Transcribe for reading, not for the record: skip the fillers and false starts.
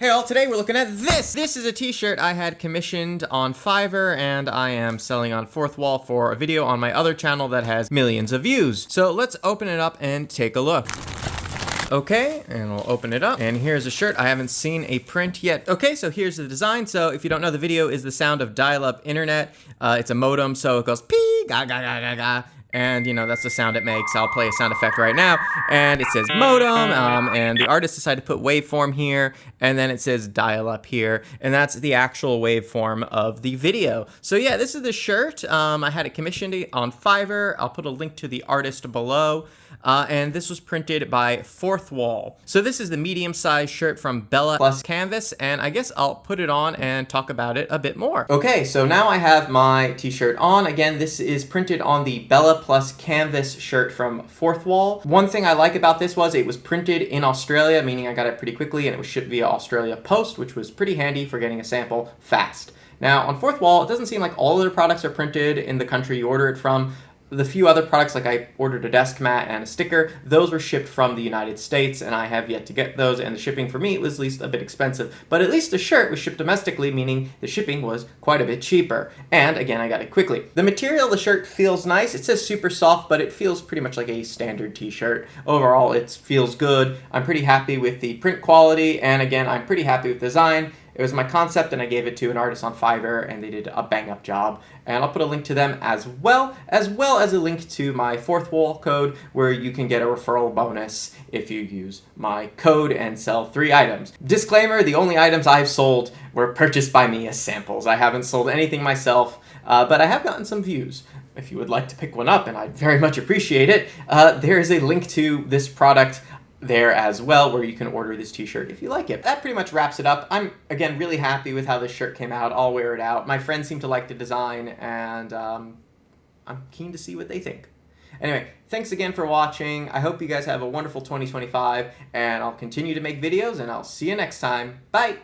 Hey all, today we're looking at this! This is a t-shirt I had commissioned on Fiverr and I am selling on Fourthwall for a video on my other channel that has millions of views. So let's open it up and take a look. Okay, and we'll open it up, and here's a shirt. I haven't seen a print yet. Okay, so here's the design. So if you don't know, the video is the sound of dial-up internet. It's a modem, so it goes pee, ga ga ga ga ga. And, you know, that's the sound it makes. I'll play a sound effect right now. And it says modem, and the artist decided to put waveform here, and then it says dial-up here, and that's the actual waveform of the video. So yeah, this is the shirt. I had it commissioned on Fiverr. I'll put a link to the artist below. And this was printed by Fourthwall. So this is the medium-sized shirt from Bella Plus Canvas, and I guess I'll put it on and talk about it a bit more. Okay, so now I have my t-shirt on. Again, this is printed on the Bella Plus Canvas shirt from Fourthwall. One thing I like about this was it was printed in Australia, meaning I got it pretty quickly, and it was shipped via Australia Post, which was pretty handy for getting a sample fast. Now, on Fourthwall, it doesn't seem like all of their products are printed in the country you order it from. The few other products, like I ordered a desk mat and a sticker, those were shipped from the United States, and I have yet to get those, and the shipping for me was at least a bit expensive. But at least the shirt was shipped domestically, meaning the shipping was quite a bit cheaper. And again, I got it quickly. The material of the shirt feels nice. It says super soft, but it feels pretty much like a standard t-shirt. Overall, it feels good. I'm pretty happy with the print quality, and again, I'm pretty happy with the design. It was my concept, and I gave it to an artist on Fiverr, and they did a bang-up job. And I'll put a link to them as well as a link to my Fourthwall code, where you can get a referral bonus if you use my code and sell 3 items. Disclaimer, the only items I've sold were purchased by me as samples. I haven't sold anything myself, but I have gotten some views. If you would like to pick one up, and I'd very much appreciate it, there is a link to this product there as well, where you can order this t-shirt if you like it. That pretty much wraps it up. I'm, again, really happy with how this shirt came out. I'll wear it out. My friends seem to like the design, and I'm keen to see what they think. Anyway, thanks again for watching. I hope you guys have a wonderful 2025, and I'll continue to make videos, and I'll see you next time. Bye!